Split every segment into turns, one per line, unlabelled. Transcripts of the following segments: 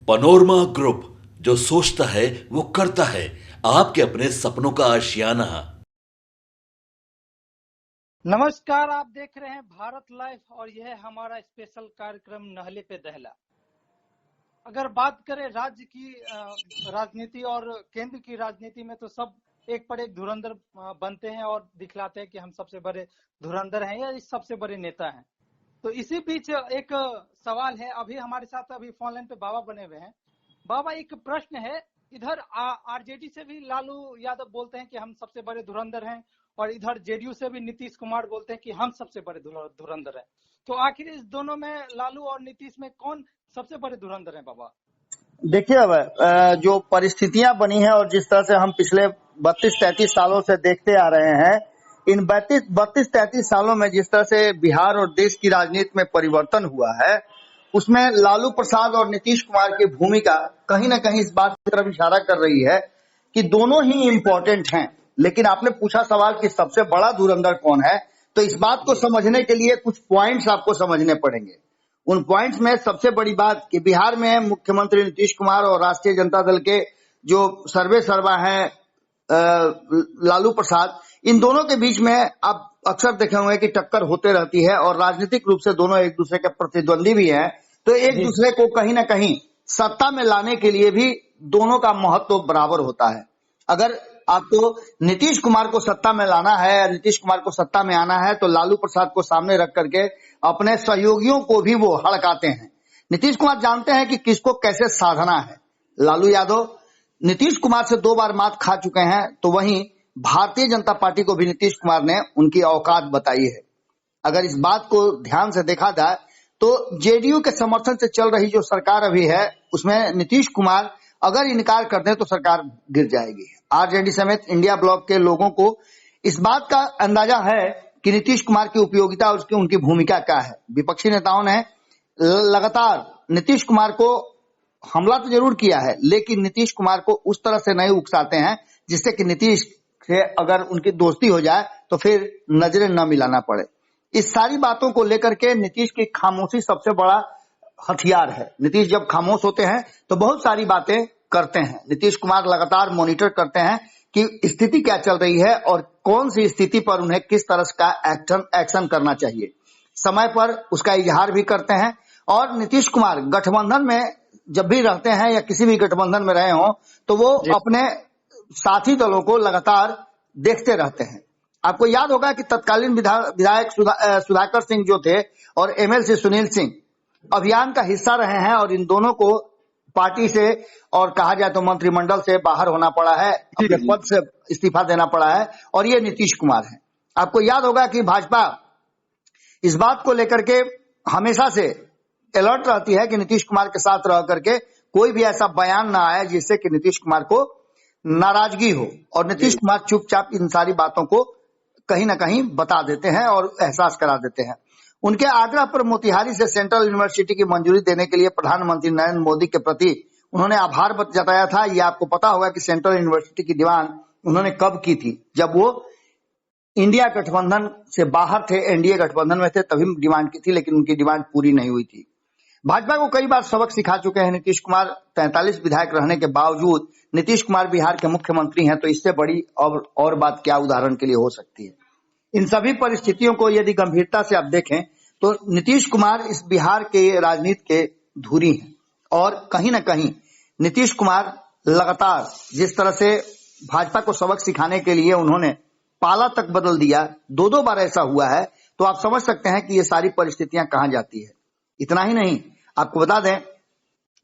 Panorama group, जो सोचता है वो करता है। आपके अपने सपनों का आशियाना।
नमस्कार, आप देख रहे हैं भारत लाइव और यह है हमारा स्पेशल कार्यक्रम नहले पे दहला। अगर बात करें राज्य की राजनीति और केंद्र की राजनीति में, तो सब एक पर एक धुरंधर बनते हैं और दिखलाते हैं कि हम सबसे बड़े धुरंधर हैं या सबसे बड़े नेता हैं। तो इसी बीच एक सवाल है, अभी हमारे साथ अभी फोन लाइन पे बाबा बने हुए हैं। बाबा, एक प्रश्न है, इधर आरजेडी से भी लालू यादव बोलते हैं कि हम सबसे बड़े धुरंधर हैं, और इधर जेडीयू से भी नीतीश कुमार बोलते हैं कि हम सबसे बड़े धुरंधर हैं। तो आखिर इस दोनों में, लालू और नीतीश में, कौन सबसे बड़े धुरंधर हैं बाबा?
देखिए, अब जो परिस्थितियां बनी है और जिस तरह से हम पिछले 32-33 सालों से देखते आ रहे हैं, इन 32-33 सालों में जिस तरह से बिहार और देश की राजनीति में परिवर्तन हुआ है, उसमें लालू प्रसाद और नीतीश कुमार की भूमिका कहीं ना कहीं इस बात की तरफ इशारा कर रही है कि दोनों ही इम्पोर्टेंट हैं। लेकिन आपने पूछा सवाल कि सबसे बड़ा धुरंधर कौन है, तो इस बात को समझने के लिए कुछ पॉइंट्स आपको समझने पड़ेंगे। उन पॉइंट्स में सबसे बड़ी बात कि बिहार में मुख्यमंत्री नीतीश कुमार और राष्ट्रीय जनता दल के जो सर्वे सर्वा हैं लालू प्रसाद, इन दोनों के बीच में आप अक्सर देखे होंगे कि टक्कर होते रहती है और राजनीतिक रूप से दोनों एक दूसरे के प्रतिद्वंदी भी हैं। तो एक दूसरे को कहीं ना कहीं सत्ता में लाने के लिए भी दोनों का महत्व बराबर होता है। अगर आपको नीतीश कुमार को सत्ता में लाना है या नीतीश कुमार को सत्ता में आना है, तो लालू प्रसाद को सामने रख करके अपने सहयोगियों को भी वो हड़काते हैं। नीतीश कुमार जानते हैं कि किसको कैसे साधना है। लालू यादव नीतीश कुमार से 2 बार मात खा चुके हैं, तो वहीं भारतीय जनता पार्टी को भी नीतीश कुमार ने उनकी औकात बताई है। अगर इस बात को ध्यान से देखा जाए तो जेडीयू के समर्थन से चल रही जो सरकार अभी है, उसमें नीतीश कुमार अगर इनकार कर दें तो सरकार गिर जाएगी। आरजेडी समेत इंडिया ब्लॉक के लोगों को इस बात का अंदाजा है कि नीतीश कुमार की उपयोगिता और उनकी भूमिका क्या है। विपक्षी नेताओं ने लगातार नीतीश कुमार को हमला तो जरूर किया है, लेकिन नीतीश कुमार को उस तरह से नहीं उकसाते हैं जिससे कि नीतीश से अगर उनकी दोस्ती हो जाए तो फिर नजरें न मिलाना पड़े। इस सारी बातों को लेकर के नीतीश की खामोशी सबसे बड़ा हथियार है। नीतीश जब खामोश होते हैं तो बहुत सारी बातें करते हैं। नीतीश कुमार लगातार मॉनिटर करते हैं कि स्थिति क्या चल रही है और कौन सी स्थिति पर उन्हें किस तरह का एक्शन करना चाहिए। समय पर उसका इजहार भी करते हैं। और नीतीश कुमार गठबंधन में जब भी रहते हैं या किसी भी गठबंधन में रहे हों, तो वो अपने साथी दलों को लगातार देखते रहते हैं। आपको याद होगा कि तत्कालीन विधायक सुधाकर सिंह जो थे और एमएलसी सुनील सिंह अभियान का हिस्सा रहे हैं, और इन दोनों को पार्टी से और कहा जाए तो मंत्रिमंडल से बाहर होना पड़ा है, अपने पद से इस्तीफा देना पड़ा है, और ये नीतीश कुमार हैं। आपको याद होगा कि भाजपा इस बात को लेकर के हमेशा से अलर्ट रहती है कि नीतीश कुमार के साथ रह करके कोई भी ऐसा बयान ना आए जिससे कि नीतीश कुमार को नाराजगी हो, और नीतीश कुमार चुपचाप इन सारी बातों को कहीं ना कहीं बता देते हैं और एहसास करा देते हैं। उनके आग्रह पर मोतिहारी से सेंट्रल यूनिवर्सिटी की मंजूरी देने के लिए प्रधानमंत्री नरेंद्र मोदी के प्रति उन्होंने आभार जताया था। ये आपको पता होगा कि सेंट्रल यूनिवर्सिटी की डिमांड उन्होंने कब की थी, जब वो इंडिया गठबंधन से बाहर थे, एनडीए गठबंधन में थे, तभी डिमांड की थी, लेकिन उनकी डिमांड पूरी नहीं हुई थी। भाजपा को कई बार सबक सिखा चुके हैं नीतीश कुमार। 43 विधायक रहने के बावजूद नीतीश कुमार बिहार के मुख्यमंत्री हैं, तो इससे बड़ी और बात क्या उदाहरण के लिए हो सकती है। इन सभी परिस्थितियों को यदि गंभीरता से आप देखें तो नीतीश कुमार इस बिहार के राजनीति के धुरी हैं, और कहीं ना कहीं नीतीश कुमार लगातार जिस तरह से भाजपा को सबक सिखाने के लिए उन्होंने पाला तक बदल दिया, 2 बार ऐसा हुआ है, तो आप समझ सकते हैं कि ये सारी परिस्थितियां कहां जाती है। इतना ही नहीं, आपको बता दें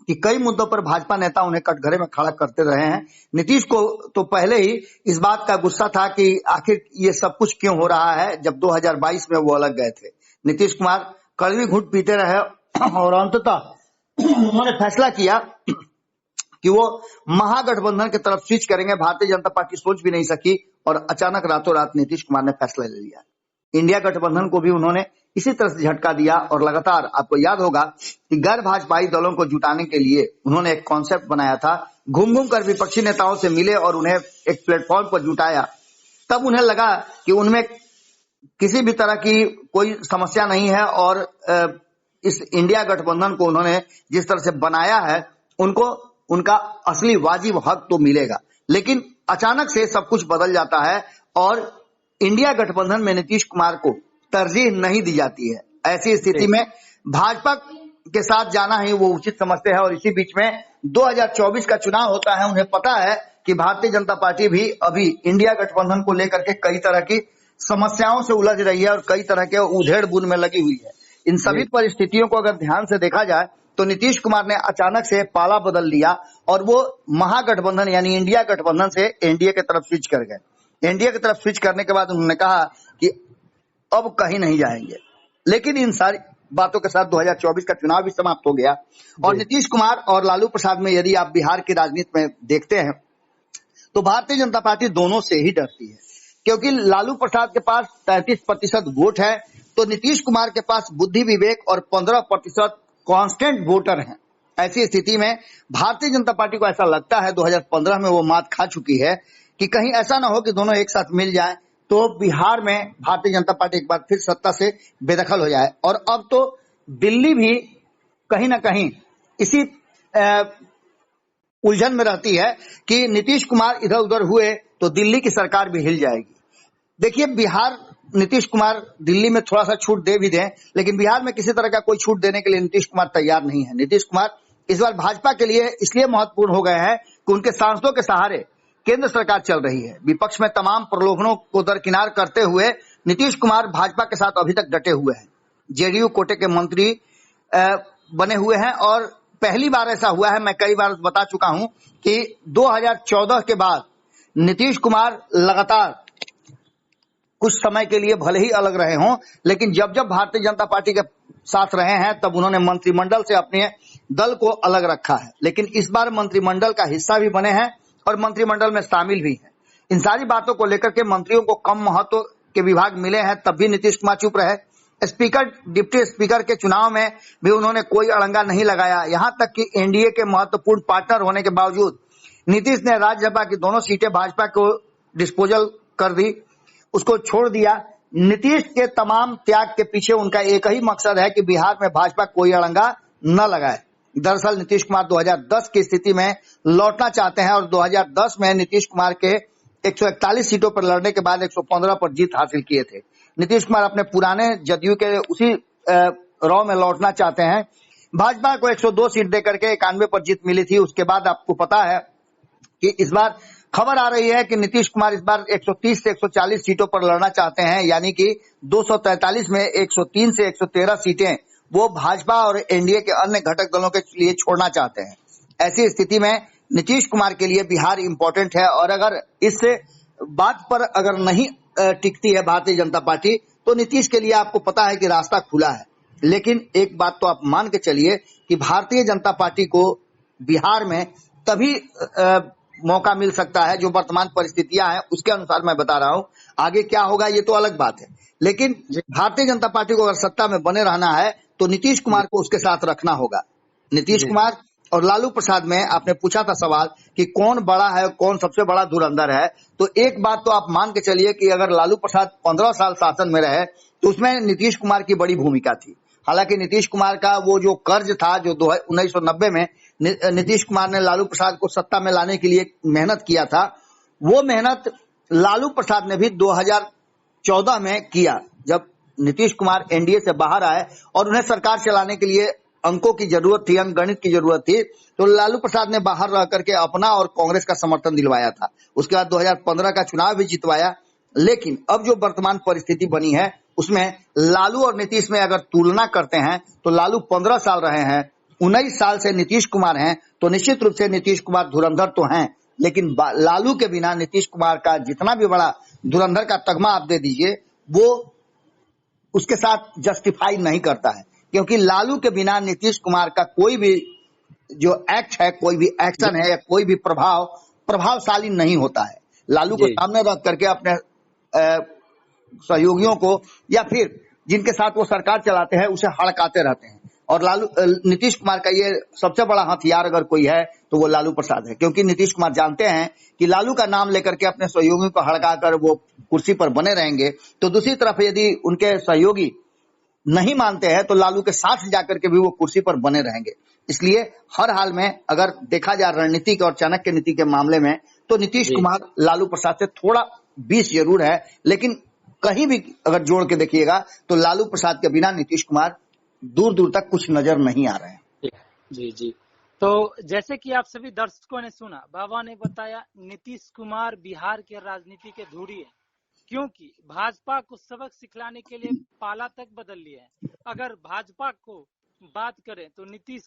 कि कई मुद्दों पर भाजपा नेता उन्हें कटघरे में खड़ा करते रहे हैं। नीतीश को तो पहले ही इस बात का गुस्सा था कि आखिर ये सब कुछ क्यों हो रहा है, जब 2022 में वो अलग गए थे। नीतीश कुमार कड़वी घूंट पीते रहे और अंततः उन्होंने फैसला किया कि वो महागठबंधन की तरफ स्विच करेंगे। भारतीय जनता पार्टी सोच भी नहीं सकी और अचानक रातों रात नीतीश कुमार ने फैसला ले लिया। इंडिया गठबंधन को भी उन्होंने इसी तरह से झटका दिया, और लगातार आपको याद होगा कि गैर भाजपाई दलों को जुटाने के लिए उन्होंने एक कॉन्सेप्ट बनाया था। घूम घूम कर विपक्षी नेताओं से मिले और उन्हें एक प्लेटफॉर्म पर जुटाया। तब उन्हें लगा कि उनमें किसी भी तरह की कोई समस्या नहीं है, और इस इंडिया गठबंधन को उन्होंने जिस तरह से बनाया है उनको उनका असली वाजिब हक तो मिलेगा। लेकिन अचानक से सब कुछ बदल जाता है और इंडिया गठबंधन में नीतीश कुमार को तरजीह नहीं दी जाती है। ऐसी स्थिति में भाजपा के साथ जाना ही वो उचित समझते हैं और इसी बीच में 2024 का चुनाव होता है। उन्हें पता है कि भारतीय जनता पार्टी भी अभी इंडिया गठबंधन को लेकर के कई तरह की समस्याओं से उलझ रही है और कई तरह के उधेड़ बुन में लगी हुई है। इन सभी परिस्थितियों को अगर ध्यान से देखा जाए तो नीतीश कुमार ने अचानक से पाला बदल लिया और वो महागठबंधन यानी इंडिया गठबंधन से एनडीए की तरफ स्विच कर गए। एनडीए की तरफ स्विच करने के बाद उन्होंने कहा कि अब कहीं नहीं जाएंगे। लेकिन इन सारी बातों के साथ 2024 का चुनाव भी समाप्त हो गया और नीतीश कुमार और लालू प्रसाद में यदि आप बिहार की राजनीति में देखते हैं तो भारतीय जनता पार्टी दोनों से ही डरती है, क्योंकि लालू प्रसाद के पास 33% वोट है तो नीतीश कुमार के पास बुद्धि विवेक और 15% कांस्टेंट वोटर हैं। ऐसी स्थिति में भारतीय जनता पार्टी को ऐसा लगता है 2015 में वो मात खा चुकी है कि कहीं ऐसा ना हो कि दोनों एक साथ मिल जाएं तो बिहार में भारतीय जनता पार्टी एक बार फिर सत्ता से बेदखल हो जाए। और अब तो दिल्ली भी कहीं ना कहीं इसी उलझन में रहती है कि नीतीश कुमार इधर उधर हुए तो दिल्ली की सरकार भी हिल जाएगी। देखिए, बिहार नीतीश कुमार दिल्ली में थोड़ा सा छूट दे भी दें, लेकिन बिहार में किसी तरह का कोई छूट देने के लिए नीतीश कुमार तैयार नहीं है। नीतीश कुमार इस बार भाजपा के लिए इसलिए महत्वपूर्ण हो गए हैं कि उनके सांसदों के सहारे केंद्र सरकार चल रही है। विपक्ष में तमाम प्रलोभनों को दरकिनार करते हुए नीतीश कुमार भाजपा के साथ अभी तक डटे हुए हैं। जेडीयू कोटे के मंत्री बने हुए हैं और पहली बार ऐसा हुआ है, मैं कई बार बता चुका हूं कि 2014 के बाद नीतीश कुमार लगातार कुछ समय के लिए भले ही अलग रहे हों, लेकिन जब जब भारतीय जनता पार्टी के साथ रहे हैं तब उन्होंने मंत्रिमंडल से अपने दल को अलग रखा है। लेकिन इस बार मंत्रिमंडल का हिस्सा भी बने हैं और मंत्रिमंडल में शामिल भी हैं। इन सारी बातों को लेकर के मंत्रियों को कम महत्व के विभाग मिले हैं, तब भी नीतीश कुमार चुप रहे। स्पीकर, डिप्टी स्पीकर के चुनाव में भी उन्होंने कोई अड़ंगा नहीं लगाया। यहां तक कि एनडीए के महत्वपूर्ण पार्टनर होने के बावजूद नीतीश ने राज्यसभा की दोनों सीटें भाजपा को डिस्पोजल कर दी, उसको छोड़ दिया। नीतीश के तमाम त्याग के पीछे उनका एक ही मकसद है कि बिहार में भाजपा कोई अड़ंगा न लगाए। दरअसल नीतीश कुमार 2010 की स्थिति में लौटना चाहते हैं और 2010 में नीतीश कुमार के 141 सीटों पर लड़ने के बाद 115 पर जीत हासिल किए थे। नीतीश कुमार अपने पुराने जदयू के उसी रॉ में लौटना चाहते हैं। भाजपा को 102 सीट देकर के 91 पर जीत मिली थी। उसके बाद आपको पता है कि इस बार खबर आ रही है कि नीतीश कुमार इस बार 130 से 140 सीटों पर लड़ना चाहते हैं, यानी कि 243 में 103 से 113 सीटें वो भाजपा और एनडीए के अन्य घटक दलों के लिए छोड़ना चाहते हैं। ऐसी स्थिति में नीतीश कुमार के लिए बिहार इंपॉर्टेंट है और अगर इस बात पर अगर नहीं टिकती है भारतीय जनता पार्टी तो नीतीश के लिए आपको पता है कि रास्ता खुला है। लेकिन एक बात तो आप मान के चलिए कि भारतीय जनता पार्टी को बिहार में तभी मौका मिल सकता है जो वर्तमान परिस्थितियां हैं उसके अनुसार मैं बता रहा हूं। आगे क्या होगा ये तो अलग बात है, लेकिन भारतीय जनता पार्टी को अगर सत्ता में बने रहना है तो नीतीश कुमार को उसके साथ रखना होगा। नीतीश कुमार और लालू प्रसाद में आपने पूछा था सवाल कि कौन बड़ा है, कौन सबसे बड़ा धुरंधर है, तो एक बात तो आप मान के चलिए कि अगर लालू प्रसाद 15 साल शासन में रहे तो उसमें नीतीश कुमार की बड़ी भूमिका थी। हालांकि नीतीश कुमार का वो जो कर्ज था जो 1990 में नीतीश कुमार ने लालू प्रसाद को सत्ता में लाने के लिए मेहनत किया था, वो मेहनत लालू प्रसाद ने भी 2014 में किया जब नीतीश कुमार एनडीए से बाहर आए और उन्हें सरकार चलाने के लिए अंकों की जरूरत थी, अंकगणित की जरूरत थी, तो लालू प्रसाद ने बाहर रह करके अपना और कांग्रेस का समर्थन दिलवाया था। उसके बाद 2015 का चुनाव भी जितवाया। लेकिन अब जो वर्तमान परिस्थिति बनी है उसमें लालू और नीतीश में अगर तुलना करते हैं तो लालू 15 साल रहे हैं, 19 साल से नीतीश कुमार हैं, तो निश्चित रूप से नीतीश कुमार धुरंधर तो हैं, लेकिन लालू के बिना नीतीश कुमार का जितना भी बड़ा धुरंधर का तगमा आप दे दीजिए वो उसके साथ जस्टिफाई नहीं करता है, क्योंकि लालू के बिना नीतीश कुमार का कोई भी जो एक्ट है, कोई भी एक्शन है या कोई भी प्रभावशाली नहीं होता है। लालू को सामने रख करके अपने सहयोगियों को या फिर जिनके साथ वो सरकार चलाते हैं उसे हड़काते रहते हैं। और नीतीश कुमार का ये सबसे बड़ा हथियार अगर कोई है तो वो लालू प्रसाद है, क्योंकि नीतीश कुमार जानते हैं कि लालू का नाम लेकर के अपने सहयोगियों को हड़काकर वो कुर्सी पर बने रहेंगे, तो दूसरी तरफ यदि उनके सहयोगी नहीं मानते हैं तो लालू के साथ जाकर के भी वो कुर्सी पर बने रहेंगे। इसलिए हर हाल में अगर देखा जाए रणनीतिक और चाणक्य नीति के मामले में तो नीतीश
जी
कुमार लालू प्रसाद से थोड़ा 20 जरूर है, लेकिन कहीं भी अगर जोड़ के देखिएगा तो लालू प्रसाद के बिना नीतीश कुमार दूर दूर तक कुछ नजर नहीं आ रहे हैं।
जी जी। तो जैसे कि आप सभी दर्शकों ने सुना, बाबा ने बताया नीतीश कुमार बिहार के राजनीति के धुरी है, क्योंकि भाजपा को सबक सिखलाने के लिए पाला तक बदल लिया है। अगर भाजपा को बात करें तो नीतीश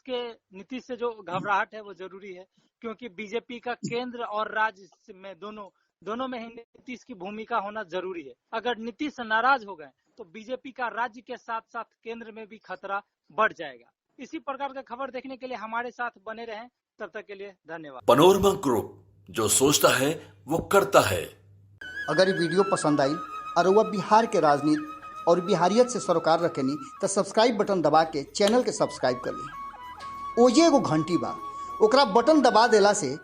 से जो घबराहट है वो जरूरी है, क्योंकि बीजेपी का केंद्र और राज्य में दोनों में ही नीतीश की भूमिका होना जरूरी है। अगर नीतीश नाराज हो गए तो बीजेपी का राज्य के साथ साथ केंद्र में भी खतरा बढ़ जाएगा। इसी प्रकार का खबर देखने के लिए हमारे साथ बने रहें। तब तक के लिए धन्यवाद।
पनोरमा ग्रुप, जो सोचता है वो करता है।
अगर ये वीडियो पसंद आई और वह बिहार के राजनीति और बिहारियत से सरोकार रखेनी तो सब्सक्राइब बटन दबा के चैनल के सब्सक्राइब कर ली। ओजे एगो घंटी बा, ओकरा बटन दबा देला से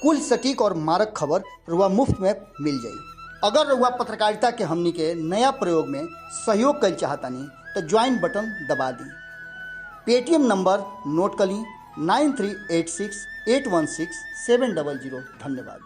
कुल सटीक और मारक खबर रुआ मुफ्त में मिल जाई। अगर रुआ पत्रकारिता के हमनी के नया प्रयोग में सहयोग कर चाहतानी तो ज्वाइन बटन दबा दी। पेटीएम नंबर नोट कर ली 9386816700। धन्यवाद।